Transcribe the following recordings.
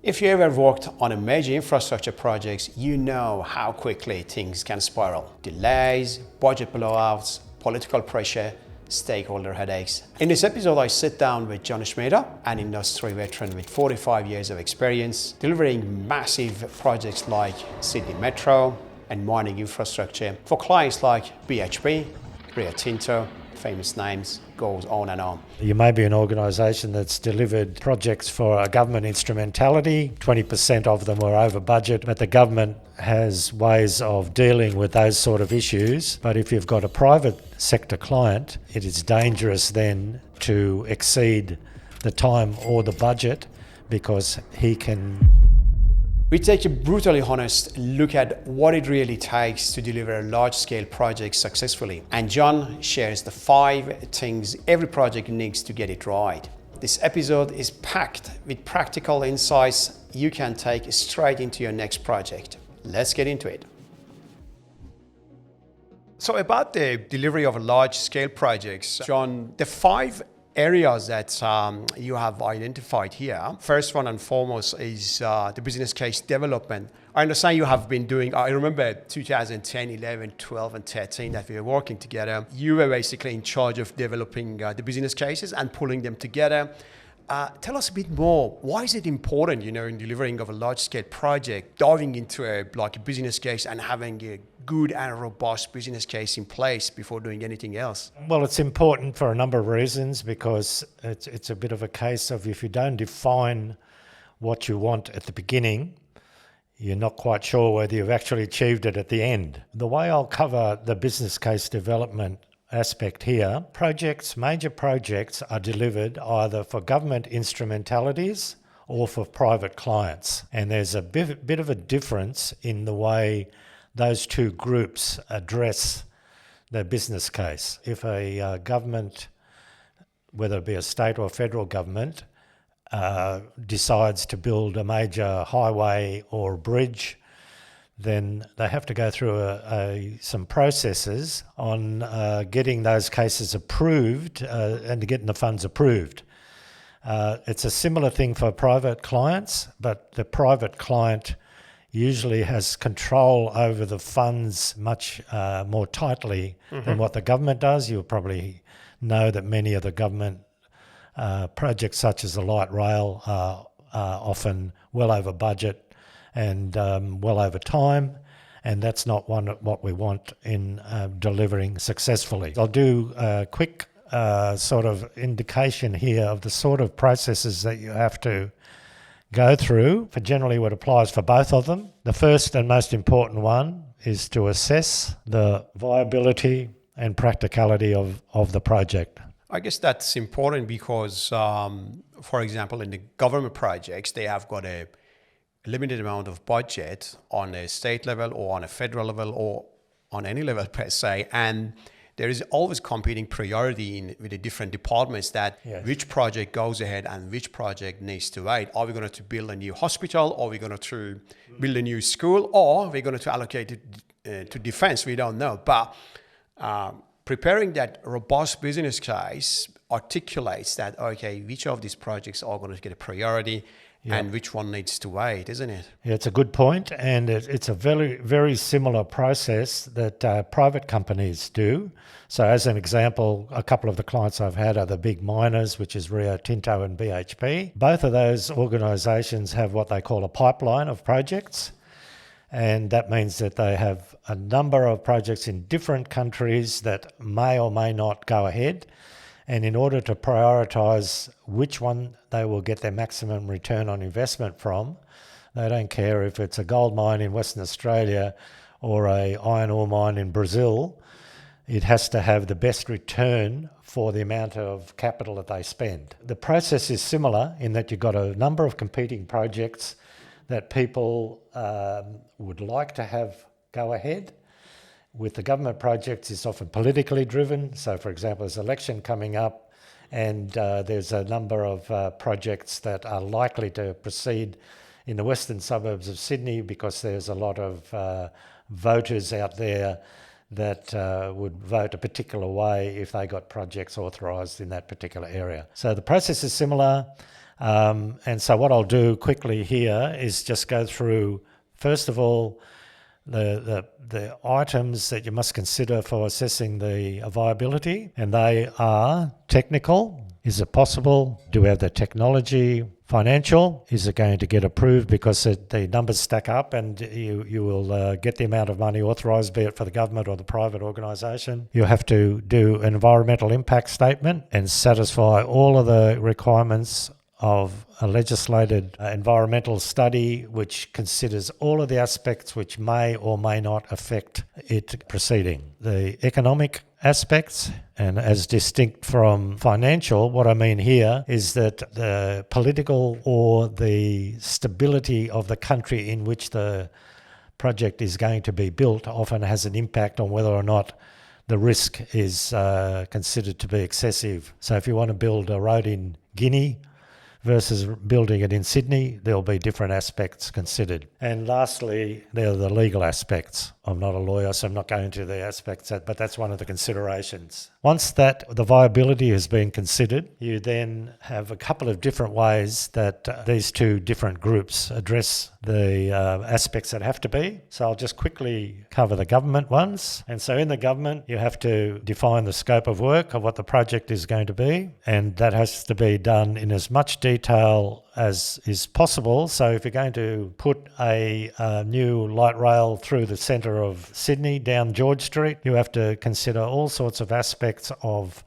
If you ever worked on a major infrastructure projects, you know how quickly things can spiral. Delays, budget blowouts, political pressure, stakeholder headaches. In this episode, I sit down with John Szmajda, an industry veteran with 45 years of experience, delivering massive projects like Sydney Metro and mining infrastructure for clients like BHP, Rio Tinto, famous names, goes on and on. You may be an organisation that's delivered projects for a government instrumentality, 20% of them were over budget, but the government has ways of dealing with those sort of issues. But if you've got a private sector client, it is dangerous then to exceed the time or the budget because he can... We take a brutally honest look at what it really takes to deliver a large-scale project successfully. And John shares the 5 things every project needs to get it right. This episode is packed with practical insights you can take straight into your next project. Let's get into it. So about the delivery of large-scale projects, John, the 5 areas that you have identified here. First one and foremost is the business case development. I understand you have been doing, I remember 2010, 11, 12 and 13 that we were working together. You were basically in charge of developing the business cases and pulling them together. Tell us a bit more. Why is it important, in delivering of a large-scale project, diving into a business case and having a good and robust business case in place before doing anything else? Well, it's important for a number of reasons because it's a bit of a case of if you don't define what you want at the beginning, you're not quite sure whether you've actually achieved it at the end. The way I'll cover the business case development aspect here, major projects are delivered either for government instrumentalities or for private clients. And there's a bit of a difference in the way those two groups address their business case. If a government, whether it be a state or federal government, decides to build a major highway or bridge, then they have to go through some processes on getting those cases approved and getting the funds approved. It's a similar thing for private clients, but the private client usually has control over the funds much more tightly than what the government does. You'll probably know that many of the government projects such as the light rail are often well over budget and well over time, and that's not what we want in delivering successfully. I'll do a quick sort of indication here of the sort of processes that you have to go through for generally what applies for both of them. The first and most important one is to assess the viability and practicality of the project. I guess that's important because, for example, in the government projects, they have got a limited amount of budget on a state level or on a federal level or on any level per se, and there is always competing priority with the different departments that which project goes ahead and which project needs to wait. Are we going to build a new hospital, or are we going to build a new school, or are we going to allocate it to defense? We don't know, but preparing that robust business case articulates that, okay, which of these projects are going to get a priority and which one needs to wait, isn't it? Yeah, it's a good point, and it's a very, very similar process that private companies do. So as an example, a couple of the clients I've had are the big miners, which is Rio Tinto and BHP. Both of those organisations have what they call a pipeline of projects, and that means that they have a number of projects in different countries that may or may not go ahead. And in order to prioritise which one they will get their maximum return on investment from, they don't care if it's a gold mine in Western Australia or an iron ore mine in Brazil. It has to have the best return for the amount of capital that they spend. The process is similar in that you've got a number of competing projects that people would like to have go ahead. With the government projects, it's often politically driven. So, for example, there's an election coming up and there's a number of projects that are likely to proceed in the western suburbs of Sydney because there's a lot of voters out there that would vote a particular way if they got projects authorised in that particular area. So the process is similar. And so what I'll do quickly here is just go through, first of all, the items that you must consider for assessing the viability, and they are technical. Is it possible? Do we have the technology? Financial, is it going to get approved because the numbers stack up and you will get the amount of money authorised, be it for the government or the private organisation? You have to do an environmental impact statement and satisfy all of the requirements of a legislated environmental study which considers all of the aspects which may or may not affect it proceeding. The economic aspects, and as distinct from financial, what I mean here is that the political or the stability of the country in which the project is going to be built often has an impact on whether or not the risk is considered to be excessive. So if you want to build a road in Guinea versus building it in Sydney, there'll be different aspects considered. And lastly, there are the legal aspects. I'm not a lawyer, so I'm not going into the aspects, but that's one of the considerations. Once that the viability has been considered, you then have a couple of different ways that these two different groups address the aspects that have to be. So I'll just quickly cover the government ones. And so in the government, you have to define the scope of work of what the project is going to be, and that has to be done in as much detail as is possible. So if you're going to put a new light rail through the centre of Sydney down George Street, you have to consider all sorts of aspects of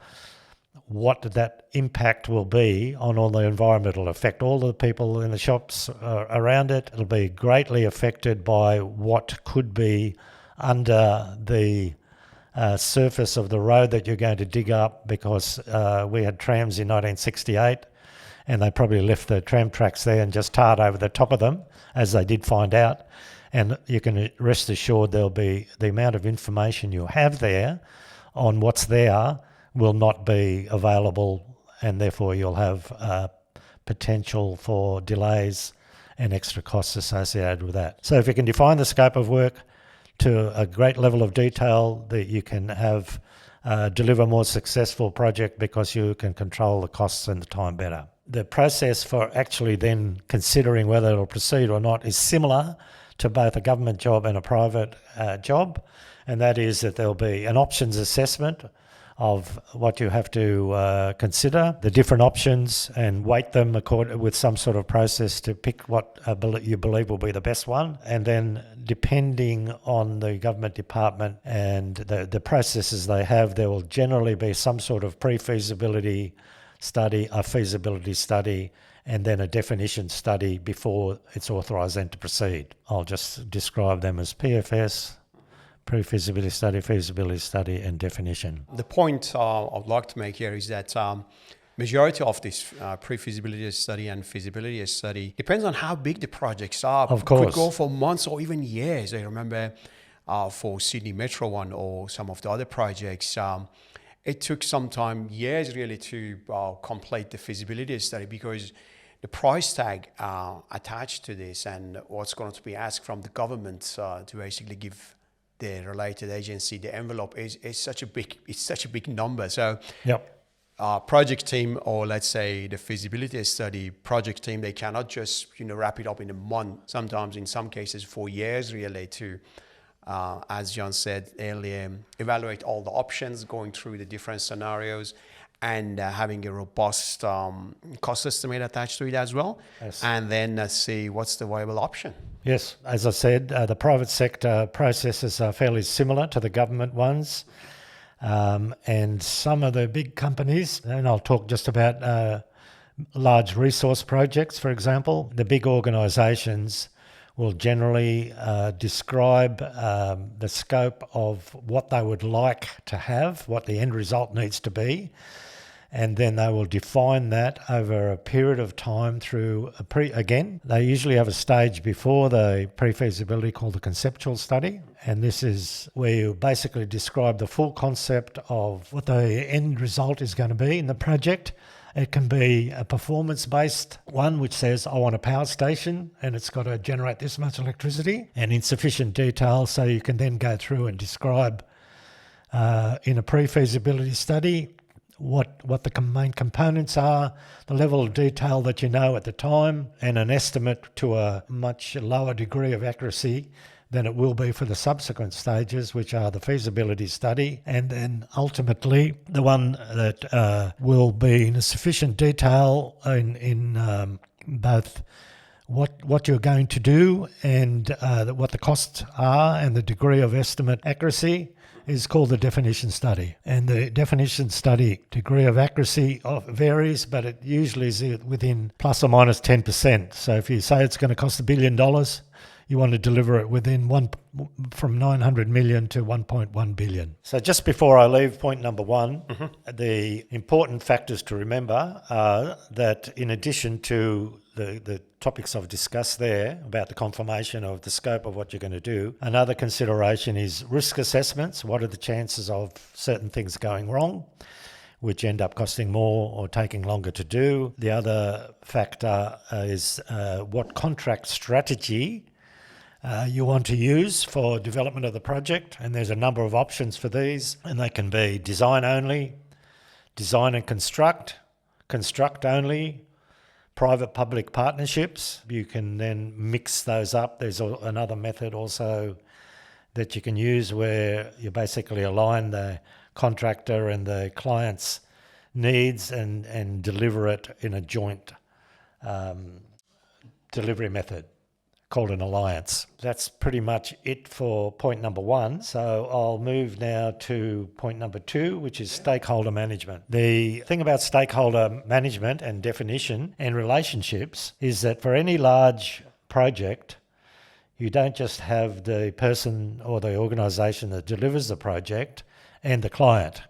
what that impact will be on all the environment. It'll affect all the people in the shops around it. It'll be greatly affected by what could be under the surface of the road that you're going to dig up, because we had trams in 1968 and they probably left the tram tracks there and just tarred over the top of them, as they did find out. And you can rest assured there'll be the amount of information you have there on what's there will not be available, and therefore you'll have potential for delays and extra costs associated with that. So if you can define the scope of work to a great level of detail, that you can have deliver a more successful project because you can control the costs and the time better. The process for actually then considering whether it'll proceed or not is similar to both a government job and a private job, and that is that there'll be an options assessment of what you have to consider, the different options, and weight them with some sort of process to pick what you believe will be the best one. And then depending on the government department and the processes they have, there will generally be some sort of pre-feasibility study, a feasibility study, and then a definition study before it's authorised then to proceed. I'll just describe them as PFS, pre-feasibility study, feasibility study, and definition. The point I'd like to make here is that majority of this pre-feasibility study and feasibility study depends on how big the projects are. Of course. Could go for months or even years. I remember for Sydney Metro one or some of the other projects, it took some time, years really, to complete the feasibility study, because the price tag attached to this and what's going to be asked from the government to basically give the related agency the envelope is such a big number. So Yep. Project team, or let's say the feasibility study project team, they cannot just wrap it up in a month. Sometimes in some cases for years really, to as John said earlier, evaluate all the options, going through the different scenarios, and having a robust cost estimate attached to it as well. Yes. And then see what's the viable option. Yes, as I said, the private sector processes are fairly similar to the government ones. And some of the big companies, and I'll talk just about large resource projects, for example, the big organisations will generally describe the scope of what they would like to have, what the end result needs to be, and then they will define that over a period of time through they usually have a stage before the pre-feasibility called the conceptual study, and this is where you basically describe the full concept of what the end result is going to be in the project. It can be a performance-based one which says, I want a power station and it's got to generate this much electricity, and in sufficient detail so you can then go through and describe in a pre-feasibility study what the main components are, the level of detail that you know at the time, and an estimate to a much lower degree of accuracy than it will be for the subsequent stages, which are the feasibility study, and then ultimately the one that will be in a sufficient detail in both what you're going to do and what the costs are and the degree of estimate accuracy is called the definition study. And the definition study degree of accuracy varies, but it usually is within plus or minus 10%. So if you say it's going to cost $1 billion, you want to deliver it within from 900 million to 1.1 billion. So just before I leave point number one, the important factors to remember are that in addition to the topics I've discussed there about the confirmation of the scope of what you're going to do, another consideration is risk assessments. What are the chances of certain things going wrong, which end up costing more or taking longer to do? The other factor is what contract strategy you want to use for development of the project, and there's a number of options for these, and they can be design only, design and construct only, private-public partnerships. You can then mix those up. There's another method also that you can use where you basically align the contractor and the client's needs and deliver it in a joint delivery method called an alliance. That's pretty much it for point number one. So I'll move now to point number two, which is stakeholder management. The thing about stakeholder management and definition and relationships is that for any large project, you don't just have the person or the organisation that delivers the project and the client.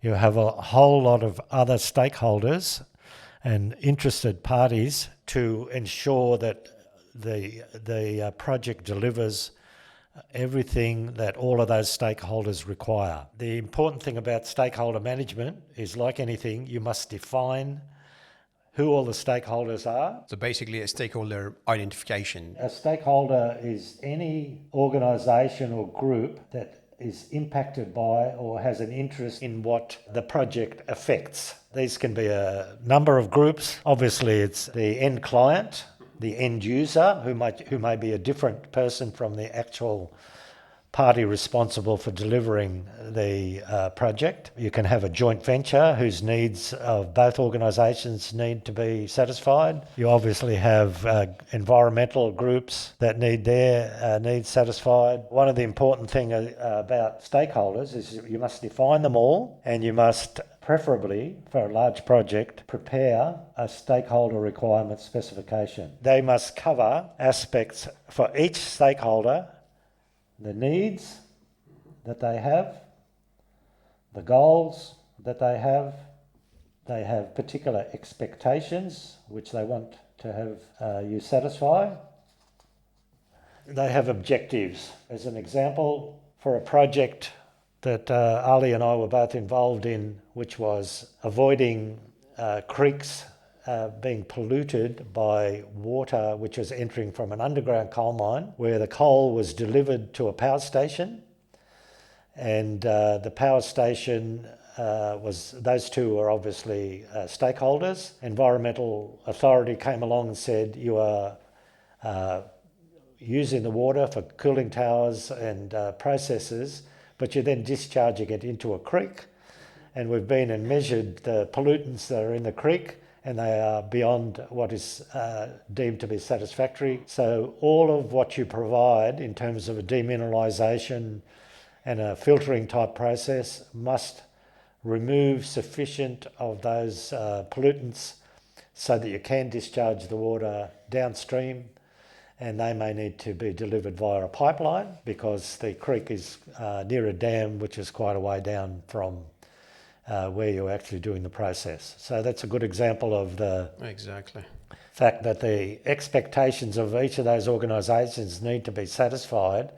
You have a whole lot of other stakeholders and interested parties to ensure that the project delivers everything that all of those stakeholders require. The important thing about stakeholder management is, like anything, you must define who all the stakeholders are. So basically a stakeholder identification. A stakeholder is any organisation or group that is impacted by or has an interest in what the project affects. These can be a number of groups. Obviously, it's the end client, the end user, who may be a different person from the actual party responsible for delivering the project. You can have a joint venture whose needs of both organisations need to be satisfied. You obviously have environmental groups that need their needs satisfied. One of the important things about stakeholders is you must define them all, and you must preferably, for a large project, prepare a stakeholder requirement specification. They must cover aspects for each stakeholder: the needs that they have, the goals that they have particular expectations which they want to have you satisfy. They have objectives. As an example, for a project that Ali and I were both involved in, which was avoiding creeks being polluted by water which was entering from an underground coal mine, where the coal was delivered to a power station, and the power station those two are obviously stakeholders. Environmental authority came along and said, you are using the water for cooling towers and processes, but you're then discharging it into a creek, and we've been and measured the pollutants that are in the creek, and they are beyond what is deemed to be satisfactory. So all of what you provide in terms of a demineralisation and a filtering type process must remove sufficient of those pollutants so that you can discharge the water downstream, and they may need to be delivered via a pipeline because the creek is near a dam which is quite a way down from where you're actually doing the process. So that's a good example of the fact that the expectations of each of those organisations need to be satisfied,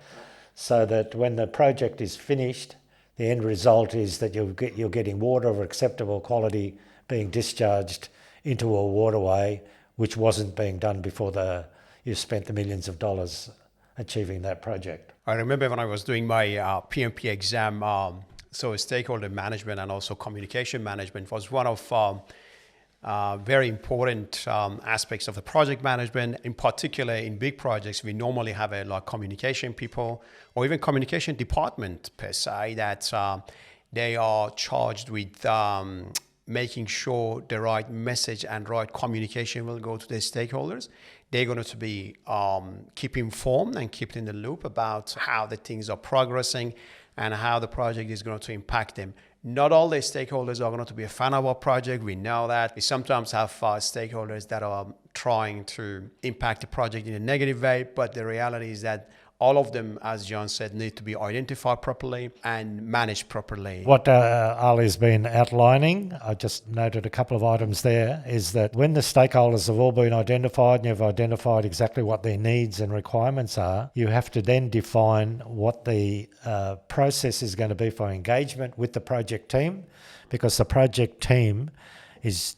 so that when the project is finished, the end result is that you're getting water of acceptable quality being discharged into a waterway which wasn't being done before you spent the millions of dollars achieving that project. I remember when I was doing my PMP exam, So stakeholder management and also communication management was one of very important aspects of the project management. In particular, in big projects, we normally have a like communication people or even communication department per se that they are charged with making sure the right message and right communication will go to the stakeholders. They're going to be keep informed and kept in the loop about how the things are progressing and how the project is going to impact them. Not all the stakeholders are going to be a fan of our project. We know that. We sometimes have stakeholders that are trying to impact the project in a negative way, but the reality is that all of them, as John said, need to be identified properly and managed properly. What Ali's been outlining, I just noted a couple of items there, is that when the stakeholders have all been identified and you've identified exactly what their needs and requirements are, you have to then define what the process is going to be for engagement with the project team, because the project team is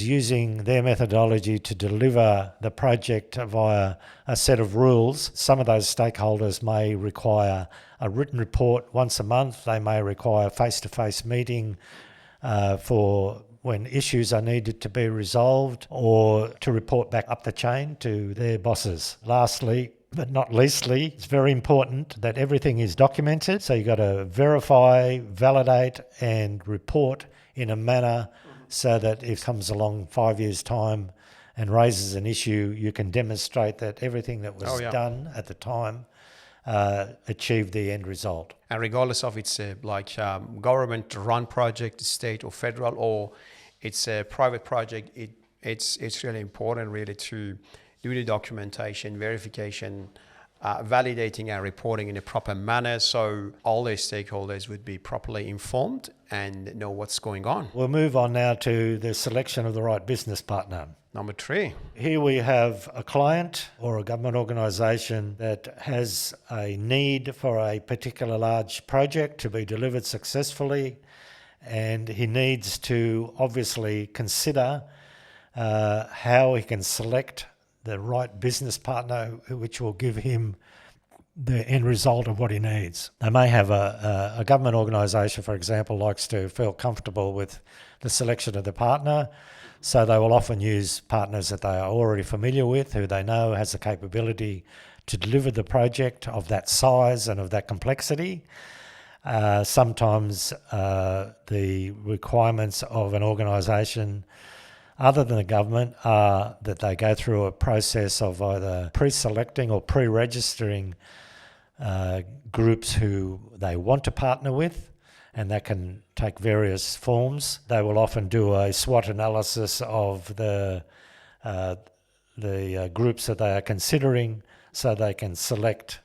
using their methodology to deliver the project via a set of rules. Some of those stakeholders may require a written report once a month. They may require face-to-face meeting for when issues are needed to be resolved, or to report back up the chain to their bosses. Lastly, but not leastly, it's very important that everything is documented. So you've got to verify, validate, and report in a manner so that if it comes along 5 years' time and raises an issue, you can demonstrate that everything that was done at the time achieved the end result. And regardless of it's a government-run project, state or federal, or it's a private project, it's really important really to do the documentation, verification, validating and reporting in a proper manner so all the stakeholders would be properly informed and know what's going on. We'll move on now to the selection of the right business partner. Number 3. Here we have a client or a government organisation that has a need for a particular large project to be delivered successfully, and he needs to obviously consider how he can select the right business partner which will give him the end result of what he needs. They may have a government organisation, for example, likes to feel comfortable with the selection of the partner, so they will often use partners that they are already familiar with, who they know has the capability to deliver the project of that size and of that complexity. Sometimes the requirements of an organisation other than the government are that they go through a process of either pre-selecting or pre-registering groups who they want to partner with, and that can take various forms. They will often do a SWOT analysis of the groups that they are considering, so they can select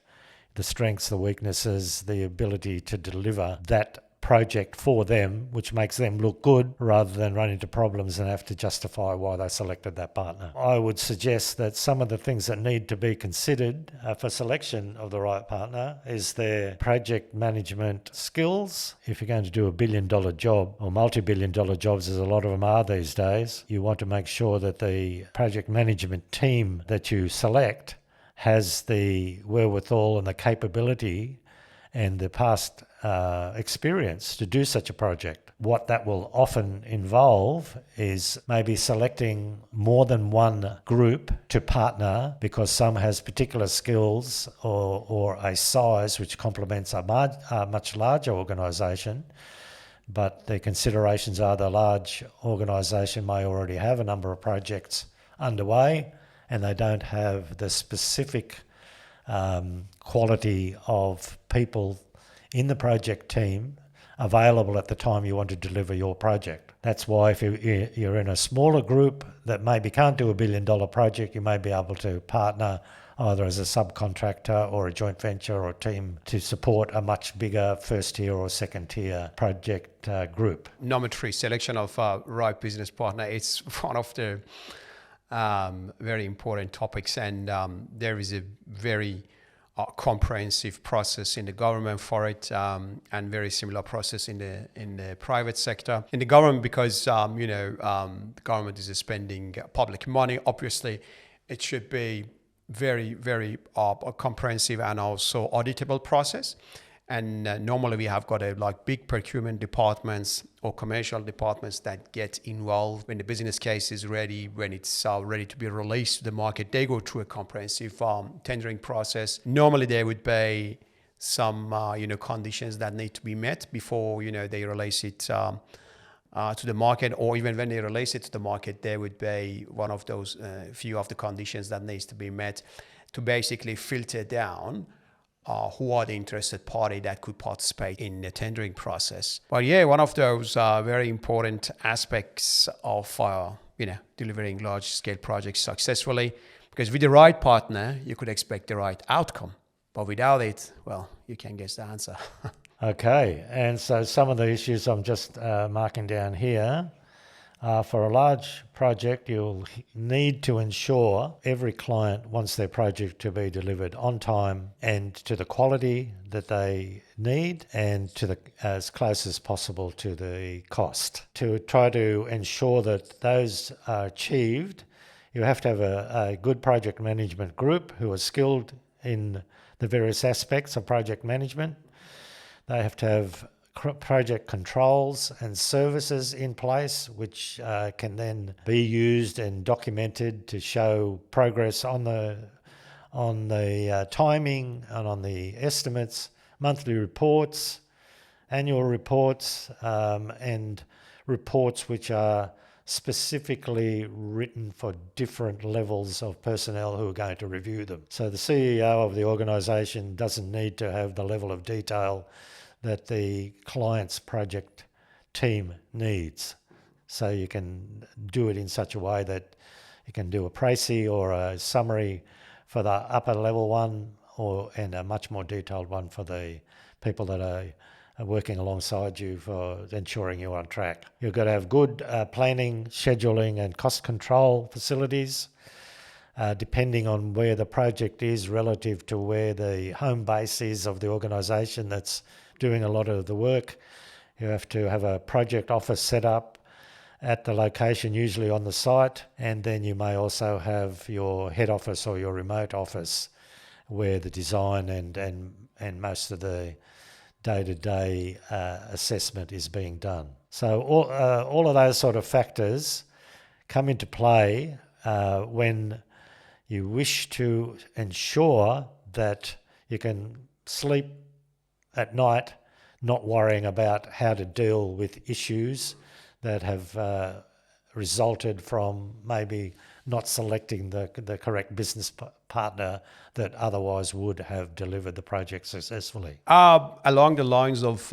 the strengths, the weaknesses, the ability to deliver that project for them, which makes them look good rather than run into problems and have to justify why they selected that partner. I would suggest that some of the things that need to be considered for selection of the right partner is their project management skills. If you're going to do $1 billion job or multi-billion dollar jobs, as a lot of them are these days, you want to make sure that the project management team that you select has the wherewithal and the capability and the past experience to do such a project. What that will often involve is maybe selecting more than one group to partner because some has particular skills or a size which complements a much larger organisation. But the considerations are the large organisation may already have a number of projects underway and they don't have the specific quality of people in the project team available at the time you want to deliver your project. That's why if you're in a smaller group that maybe can't do $1 billion project, you may be able to partner either as a subcontractor or a joint venture or team to support a much bigger first tier or second tier project group. Number 3, selection of right business partner. It's one of the very important topics, and there is a very comprehensive process in the government for it, and very similar process in the private sector. In the government, because the government is spending public money, obviously it should be very, very comprehensive and also auditable process. And normally we have got big procurement departments or commercial departments that get involved when the business case is ready, when it's ready to be released to the market. They go through a comprehensive tendering process. Normally there would be some conditions that need to be met before they release it to the market, or even when they release it to the market, there would be one of those few of the conditions that needs to be met to basically filter down who are the interested party that could participate in the tendering process. But yeah, one of those very important aspects of delivering large-scale projects successfully, because with the right partner, you could expect the right outcome. But without it, well, you can guess the answer. Okay, and so some of the issues I'm just marking down here. For a large project, you'll need to ensure every client wants their project to be delivered on time and to the quality that they need, and to as close as possible to the cost. To try to ensure that those are achieved, you have to have a good project management group who are skilled in the various aspects of project management. They have to have project controls and services in place, which can then be used and documented to show progress on the timing and on the estimates, monthly reports, annual reports, and reports which are specifically written for different levels of personnel who are going to review them. So the CEO of the organisation doesn't need to have the level of detail that the client's project team needs. So you can do it in such a way that you can do a précis or a summary for the upper level one, and a much more detailed one for the people that are working alongside you for ensuring you're on track. You've got to have good planning, scheduling and cost control facilities, depending on where the project is relative to where the home base is of the organisation that's doing a lot of the work. You have to have a project office set up at the location, usually on the site, and then you may also have your head office or your remote office where the design and most of the day-to-day assessment is being done. So all of those sort of factors come into play when you wish to ensure that you can sleep at night not worrying about how to deal with issues that have resulted from maybe not selecting the correct business partner that otherwise would have delivered the project successfully. Along the lines of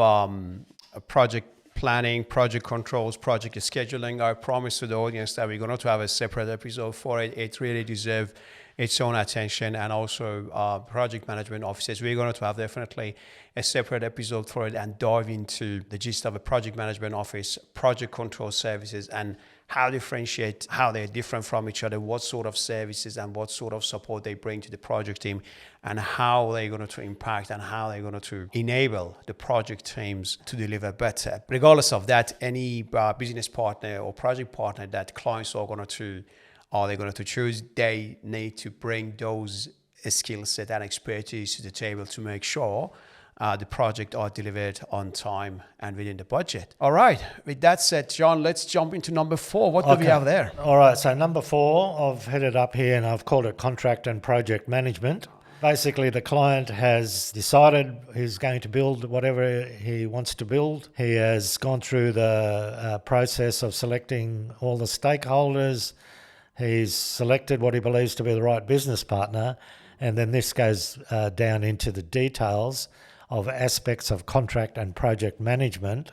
project planning, project controls, project scheduling, I promise to the audience that we're going to have a separate episode for it. It really deserves its own attention, and also project management offices. We're going to have definitely a separate episode for it and dive into the gist of a project management office, project control services, and how differentiate, how they're different from each other, what sort of services and what sort of support they bring to the project team, and how they're going to impact and how they're going to enable the project teams to deliver better. Regardless of that, any business partner or project partner that clients are going to choose, they need to bring those skill set and expertise to the table to make sure the project are delivered on time and within the budget. All right. With that said, John, let's jump into number 4. What do we have there? All right. So number 4, I've headed up here and I've called it contract and project management. Basically, the client has decided he's going to build whatever he wants to build. He has gone through the process of selecting all the stakeholders. He's selected what he believes to be the right business partner. And then this goes down into the details of aspects of contract and project management,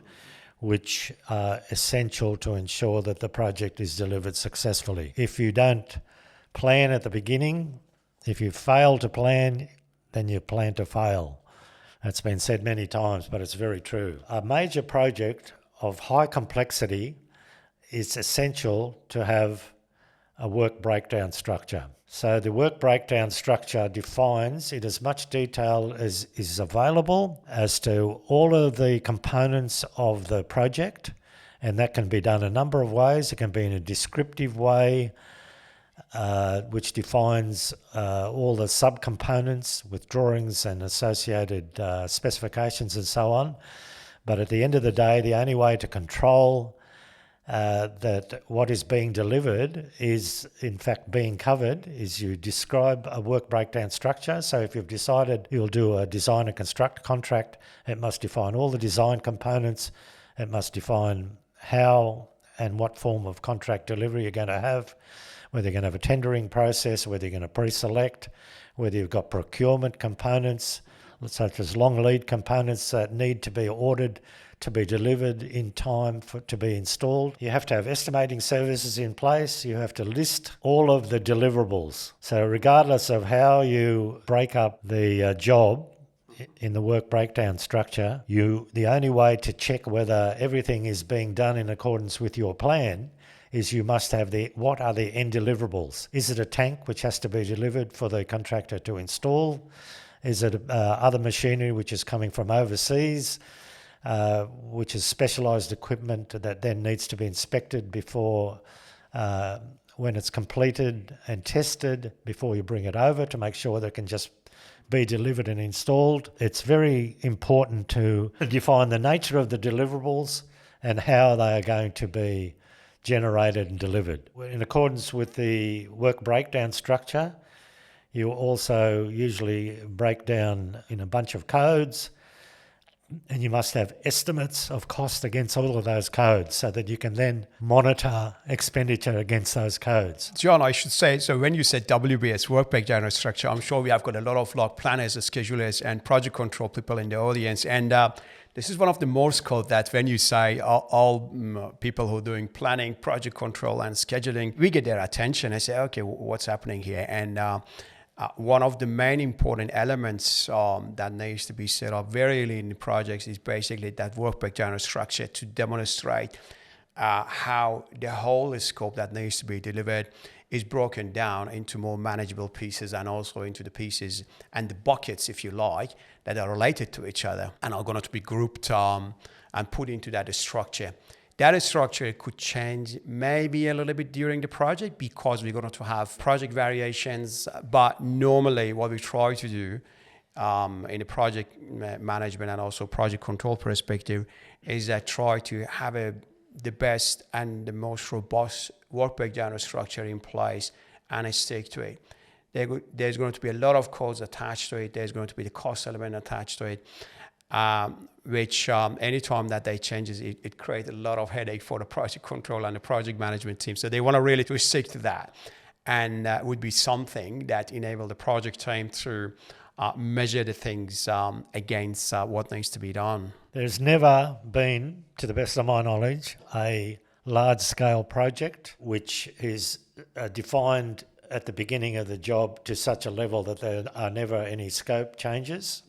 which are essential to ensure that the project is delivered successfully. If you don't plan at the beginning, if you fail to plan, then you plan to fail. That's been said many times, but it's very true. A major project of high complexity is essential to have a work breakdown structure. So the work breakdown structure defines in as much detail as is available as to all of the components of the project, and that can be done a number of ways. It can be in a descriptive way, which defines all the subcomponents with drawings and associated specifications and so on. But at the end of the day, the only way to control that what is being delivered is in fact being covered is you describe a work breakdown structure. So if you've decided you'll do a design and construct contract, it must define all the design components. It must define how and what form of contract delivery you're going to have, whether you're going to have a tendering process, whether you're going to pre-select, whether you've got procurement components, such as long lead components that need to be ordered to be delivered in time to be installed. You have to have estimating services in place. You have to list all of the deliverables. So regardless of how you break up the job in the work breakdown structure, the only way to check whether everything is being done in accordance with your plan is you must have what are the end deliverables. Is it a tank which has to be delivered for the contractor to install? Is it other machinery which is coming from overseas, which is specialised equipment that then needs to be inspected before when it's completed and tested before you bring it over to make sure that it can just be delivered and installed? It's very important to define the nature of the deliverables and how they are going to be generated and delivered. In accordance with the work breakdown structure, you also usually break down in a bunch of codes, and you must have estimates of cost against all of those codes so that you can then monitor expenditure against those codes. John, I should say, so when you said WBS, work breakdown structure, I'm sure we have got a lot of planners, schedulers, and project control people in the audience. And this is one of the Morse code that when you say all people who are doing planning, project control, and scheduling, we get their attention and say, okay, what's happening here? And one of the main important elements that needs to be set up very early in the projects is basically that work breakdown structure to demonstrate how the whole scope that needs to be delivered is broken down into more manageable pieces and also into the pieces and the buckets, if you like, that are related to each other and are going to be grouped and put into that structure. That structure could change maybe a little bit during the project because we're going to have project variations. But normally what we try to do in the project management and also project control perspective is that try to have the best and the most robust work breakdown structure in place and stick to it. There's going to be a lot of codes attached to it. There's going to be the cost element attached to it. Which anytime that they changes, it creates a lot of headache for the project control and the project management team. So they want to really to stick to that, and would be something that enable the project team to measure the things against what needs to be done. There's never been, to the best of my knowledge, a large-scale project which is defined at the beginning of the job to such a level that there are never any scope changes.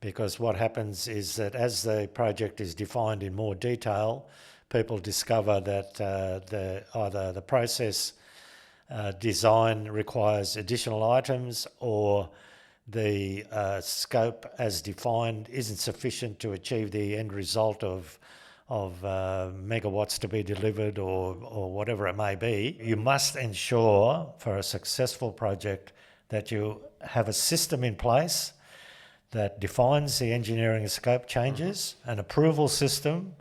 Because what happens is that as the project is defined in more detail, people discover that either the process design requires additional items or the scope as defined isn't sufficient to achieve the end result of megawatts to be delivered or whatever it may be. You must ensure for a successful project that you have a system in place that defines the engineering scope changes, an approval system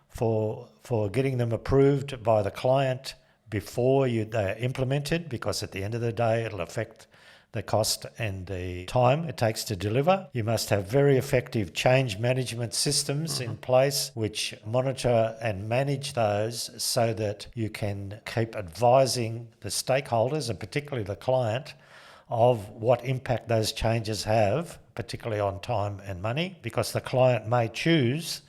for getting them approved by the client before they're implemented, because at the end of the day it'll affect the cost and the time it takes to deliver. You must have very effective change management systems in place which monitor and manage those so that you can keep advising the stakeholders and particularly the client of what impact those changes have, particularly on time and money, because the client may choose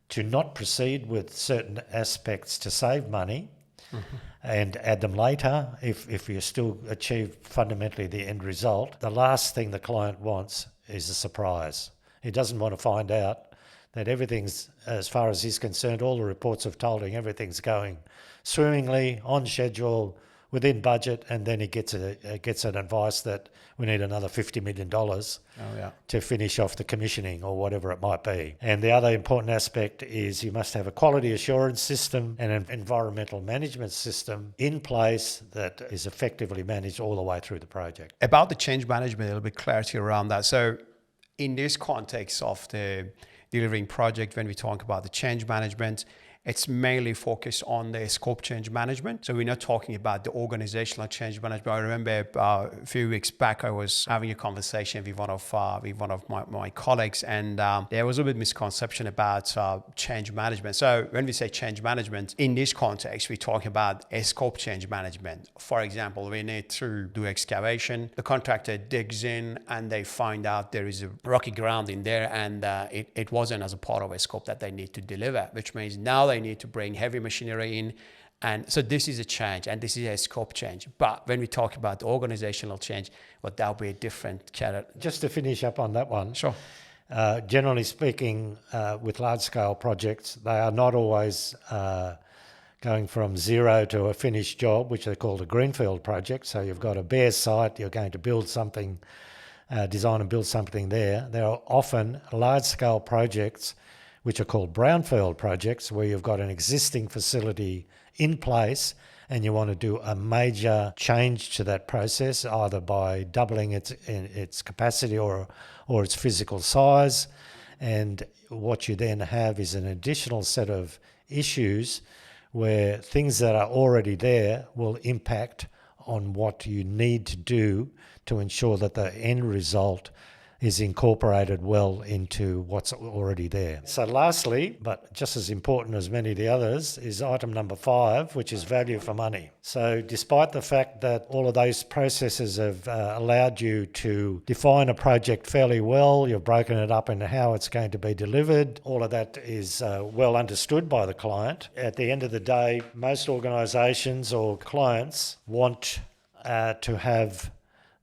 to not proceed with certain aspects to save money and add them later if you still achieve fundamentally the end result. The last thing the client wants is a surprise. He doesn't want to find out that everything's, as far as he's concerned, all the reports have told him everything's going swimmingly, on schedule, within budget, and then he gets an advice that we need another $50 million to finish off the commissioning or whatever it might be. And the other important aspect is you must have a quality assurance system and an environmental management system in place that is effectively managed all the way through the project. About the change management, a little bit clarity around that. So in this context of the delivering project, when we talk about the change management, it's mainly focused on the scope change management. So we're not talking about the organizational change management. I remember a few weeks back, I was having a conversation with one of my colleagues, and there was a bit misconception about change management. So when we say change management, in this context, we're talking about a scope change management. For example, we need to do excavation. The contractor digs in and they find out there is a rocky ground in there, and it wasn't as a part of a scope that they need to deliver, which means now they need to bring heavy machinery in. And so this is a change, and this is a scope change. But when we talk about organizational change, well, that'll be a different category. Just to finish up on that one. Sure. Generally speaking, with large-scale projects, they are not always going from zero to a finished job, which they call a greenfield project. So you've got a bare site, you're going to build something, design and build something there. There are often large-scale projects which are called brownfield projects, where you've got an existing facility in place and you want to do a major change to that process, either by doubling its capacity or its physical size. And what you then have is an additional set of issues where things that are already there will impact on what you need to do to ensure that the end result is incorporated well into what's already there. So lastly, but just as important as many of the others, is item number 5, which is value for money. So despite the fact that all of those processes have allowed you to define a project fairly well, you've broken it up into how it's going to be delivered, all of that is well understood by the client. At the end of the day, most organisations or clients want to have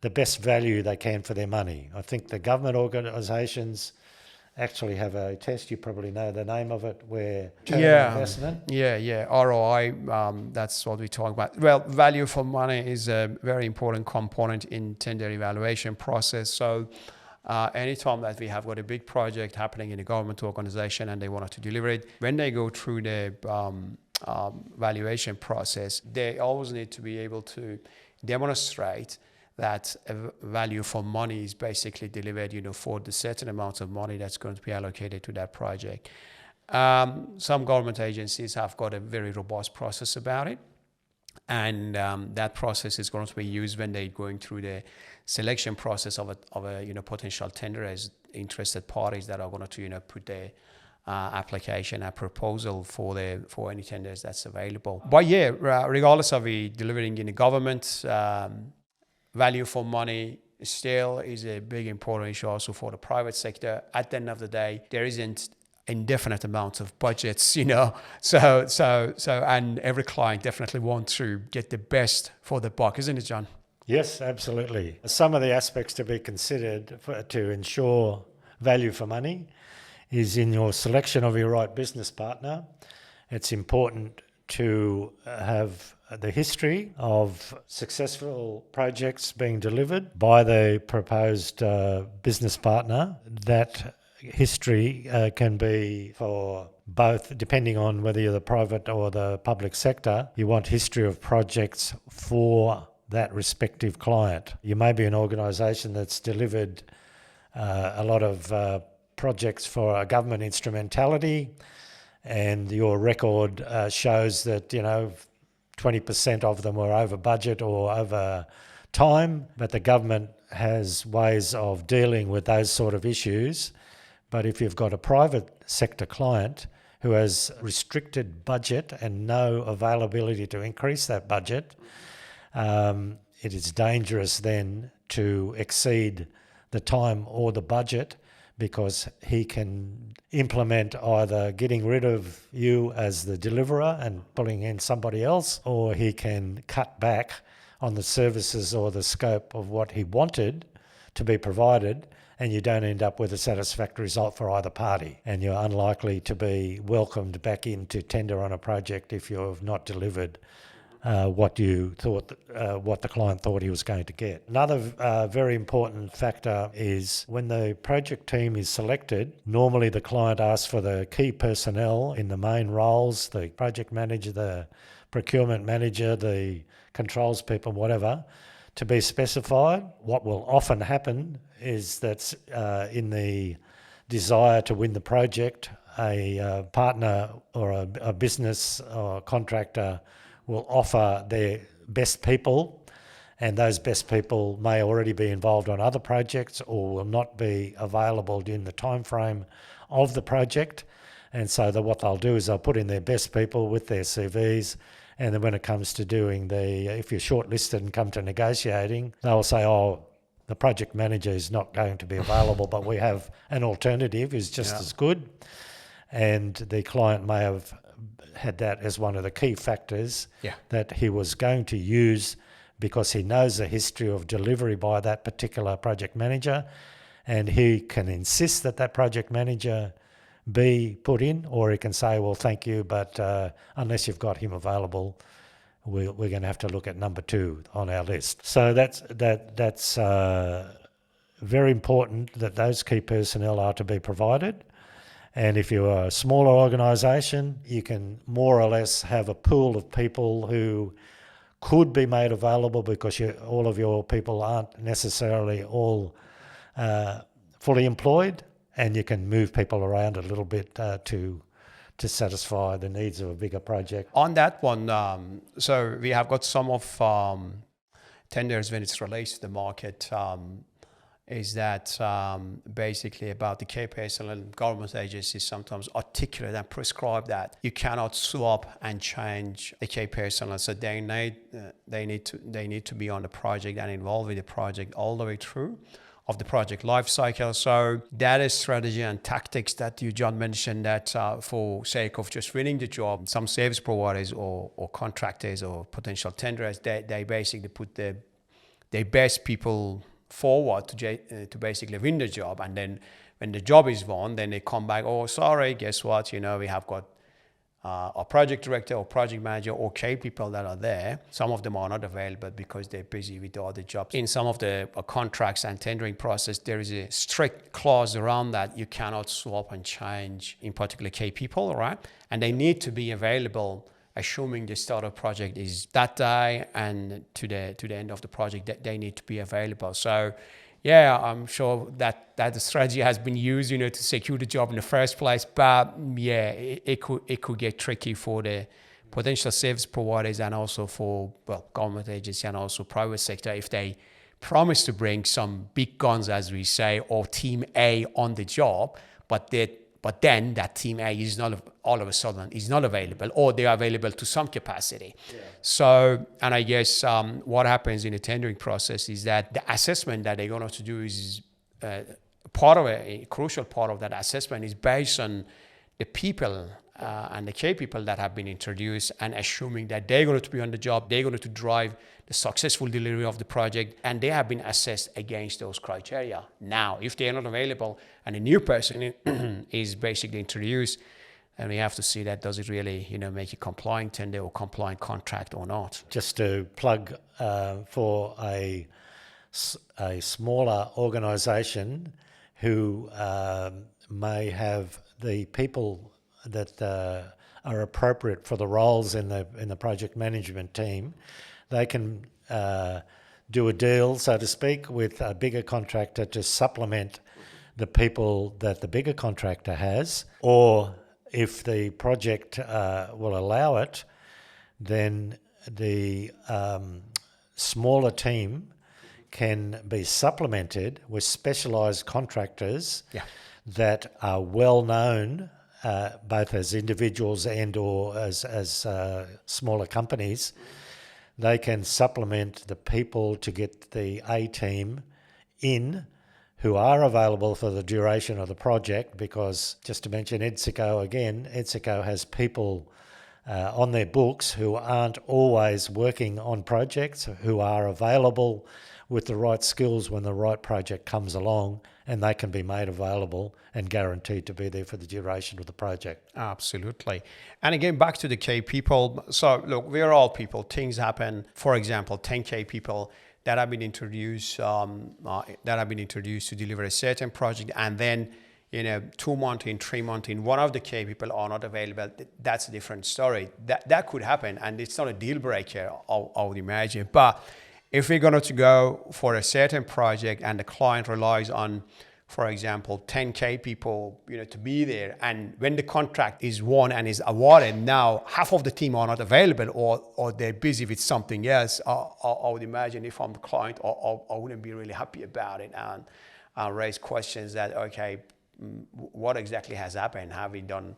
the best value they can for their money. I think the government organisations actually have a test, you probably know the name of it, where investment. Yeah, ROI, that's what we're talking about. Well, value for money is a very important component in tender evaluation process. So anytime that we have got a big project happening in a government organisation and they want to deliver it, when they go through the valuation process, they always need to be able to demonstrate that value for money is basically delivered, for the certain amount of money that's going to be allocated to that project. Some government agencies have got a very robust process about it, and that process is going to be used when they're going through the selection process of a potential tender as interested parties that are going to put their application, a proposal for any tenders that's available. But yeah, regardless of we delivering in the government, value for money still is a big important issue also for the private sector. At the end of the day, there isn't indefinite amounts of budgets, so and every client definitely wants to get the best for the buck, isn't it, John? Yes, absolutely. Some of the aspects to be considered to ensure value for money is in your selection of your right business partner. It's important to have the history of successful projects being delivered by the proposed business partner. That history can be for both, depending on whether you're the private or the public sector. You want history of projects for that respective client. You may be an organisation that's delivered a lot of projects for a government instrumentality, and your record shows that 20% of them were over budget or over time, but the government has ways of dealing with those sort of issues. But if you've got a private sector client who has restricted budget and no availability to increase that budget, it is dangerous then to exceed the time or the budget, because he can implement either getting rid of you as the deliverer and pulling in somebody else, or he can cut back on the services or the scope of what he wanted to be provided, and you don't end up with a satisfactory result for either party. And you're unlikely to be welcomed back into tender on a project if you've not delivered what you thought, what the client thought he was going to get. Another very important factor is when the project team is selected, normally the client asks for the key personnel in the main roles, the project manager, the procurement manager, the controls people, whatever, to be specified. What will often happen is that in the desire to win the project, a partner or a business or contractor will offer their best people, and those best people may already be involved on other projects or will not be available during the time frame of the project. And so what they'll do is they'll put in their best people with their CVs, and then when it comes to doing if you're shortlisted and come to negotiating, they'll say, oh, the project manager is not going to be available, but we have an alternative who's just as good. And the client may have had that as one of the key factors that he was going to use because he knows the history of delivery by that particular project manager, and he can insist that that project manager be put in, or he can say, well, thank you, but unless you've got him available, we're going to have to look at number 2 on our list. So that's very important that those key personnel are to be provided. And if you're a smaller organisation, you can more or less have a pool of people who could be made available because all of your people aren't necessarily all fully employed, and you can move people around a little bit to satisfy the needs of a bigger project. On that one, so we have got some of tenders when it's released to the market, is that basically about the key personnel, and government agencies sometimes articulate and prescribe that you cannot swap and change the key personnel. So they need to be on the project and involved with the project all the way through of the project life cycle. So that is strategy and tactics that you, John, mentioned that for sake of just winning the job, some service providers or contractors or potential tenderers, they basically put their best people forward to basically win the job, and then when the job is won, then they come back, oh, sorry, guess what, we have got a project director or project manager or key people that are there. Some of them are not available because they're busy with the other jobs. In some of the contracts and tendering process, there is a strict clause around that you cannot swap and change, in particular key people, right? And they need to be available, assuming the start of project is that day, and to the end of the project, that they need to be available. So yeah, I'm sure that the strategy has been used, to secure the job in the first place. But yeah, it could get tricky for the potential service providers and also for government agencies and also private sector if they promise to bring some big guns, as we say, or team A on the job, but then that team A is not all of a sudden is not available, or they are available to some capacity. Yeah. So, and I guess what happens in the tendering process is that the assessment that they're going to do is part of a crucial part of that assessment is based on the people and the key people that have been introduced, and assuming that they're going to be on the job, they're going to drive the successful delivery of the project, and they have been assessed against those criteria. Now, if they're not available and a new person is basically introduced, and we have to see that does it really, make a compliant tender or compliant contract or not. Just to plug for a smaller organisation who may have the people that are appropriate for the roles in the project management team, they can do a deal, so to speak, with a bigger contractor to supplement the people that the bigger contractor has, or if the project will allow it, then the smaller team can be supplemented with specialised contractors that are well known, both as individuals and or as smaller companies. They can supplement the people to get the A team in who are available for the duration of the project, because just to mention EDSICO again, EDSICO has people on their books who aren't always working on projects, who are available with the right skills when the right project comes along, and they can be made available and guaranteed to be there for the duration of the project. Absolutely. And again, back to the K people. So look, we're all people. Things happen. For example, 10K people that have been introduced to deliver a certain project, and then 2 months in, 3 months in, one of the K people are not available. That's a different story. That could happen, and it's not a deal breaker, I would imagine. But if we're going to go for a certain project and the client relies on, for example, 10K people, to be there, and when the contract is won and is awarded, now half of the team are not available, or they're busy with something else, I would imagine if I'm the client, I wouldn't be really happy about it, and raise questions that, okay, what exactly has happened? Have we done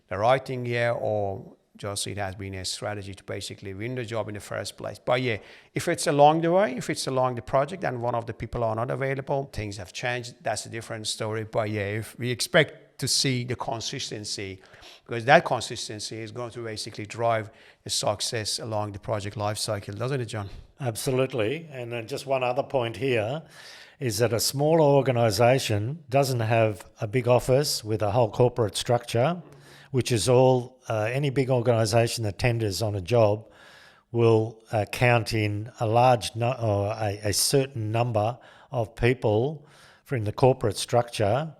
the right thing here, or just it has been a strategy to basically win the job in the first place? But yeah, if it's along the way, if it's along the project and one of the people are not available, things have changed, that's a different story. But yeah, if we expect to see the consistency, because that consistency is going to basically drive the success along the project life cycle, doesn't it, John? Absolutely. And then just one other point here is that a smaller organisation doesn't have a big office with a whole corporate structure, which is all, any big organisation that tenders on a job will count in a certain number of people from the corporate structure,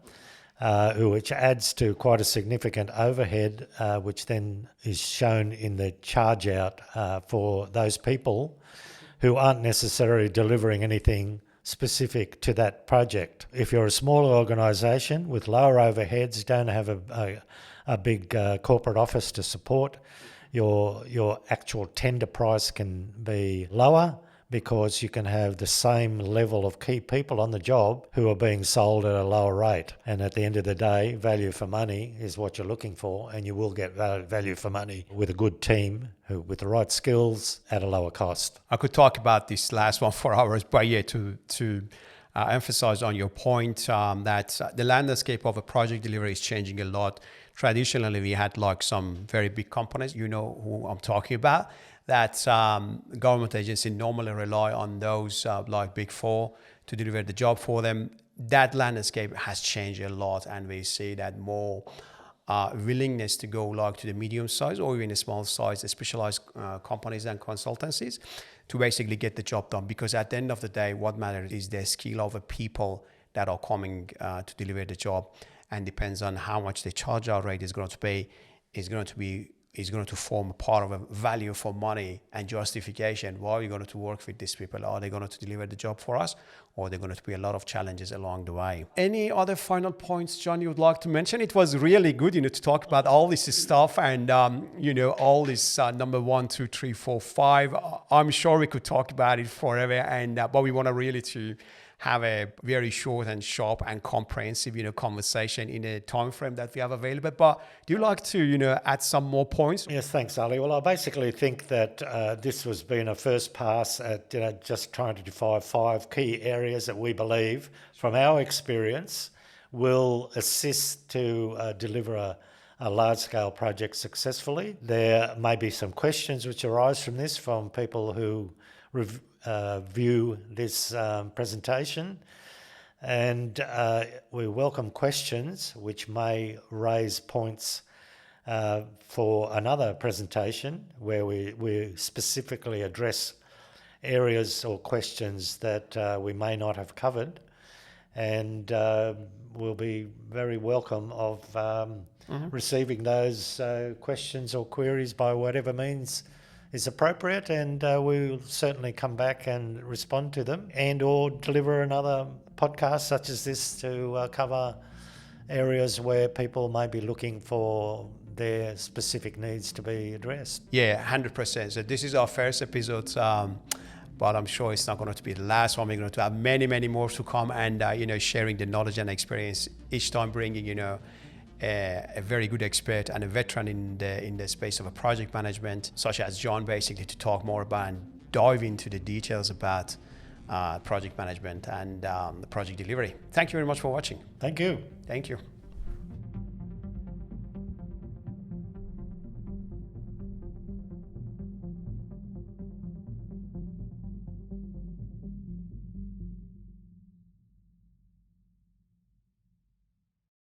which adds to quite a significant overhead, which then is shown in the charge out for those people who aren't necessarily delivering anything specific to that project. If you're a smaller organisation with lower overheads, you don't have a big corporate office to support, your actual tender price can be lower, because you can have the same level of key people on the job who are being sold at a lower rate. And at the end of the day, value for money is what you're looking for, and you will get value for money with a good team with the right skills at a lower cost. I could talk about this last one for hours, but yeah, to emphasize on your point that the landscape of a project delivery is changing a lot. Traditionally, we had like some very big companies, you know who I'm talking about, that government agencies normally rely on those like Big Four to deliver the job for them. That landscape has changed a lot, and we see that more willingness to go like to the medium size or even a small size, specialized companies and consultancies to basically get the job done. Because at the end of the day, what matters is the skill of the people that are coming to deliver the job, and depends on how much the charge out rate is going to be, is going to form a part of a value for money and justification. Why are we going to work with these people? Are they going to deliver the job for us, or are there going to be a lot of challenges along the way? Any other final points, John, you would like to mention? It was really good, to talk about all this stuff and, all this number 1, 2, 3, 4, 5. I'm sure we could talk about it forever, and but we want to really to have a very short and sharp and comprehensive, conversation in a time frame that we have available. But do you like to, add some more points? Yes, thanks, Ali. Well, I basically think that this has been a first pass at just trying to define 5 key areas that we believe, from our experience, will assist to deliver a large-scale project successfully. There may be some questions which arise from this from people who view this presentation, and we welcome questions which may raise points for another presentation where we specifically address areas or questions that we may not have covered, and we'll be very welcome of receiving those questions or queries by whatever means is appropriate, and we'll certainly come back and respond to them, and or deliver another podcast such as this to cover areas where people may be looking for their specific needs to be addressed. Yeah, 100%. So this is our first episode, but I'm sure it's not going to be the last one. We're going to have many, many more to come, and sharing the knowledge and experience each time, bringing a very good expert and a veteran in the space of a project management, such as John, basically to talk more about and dive into the details about project management and the project delivery. Thank you very much for watching. Thank you. Thank you.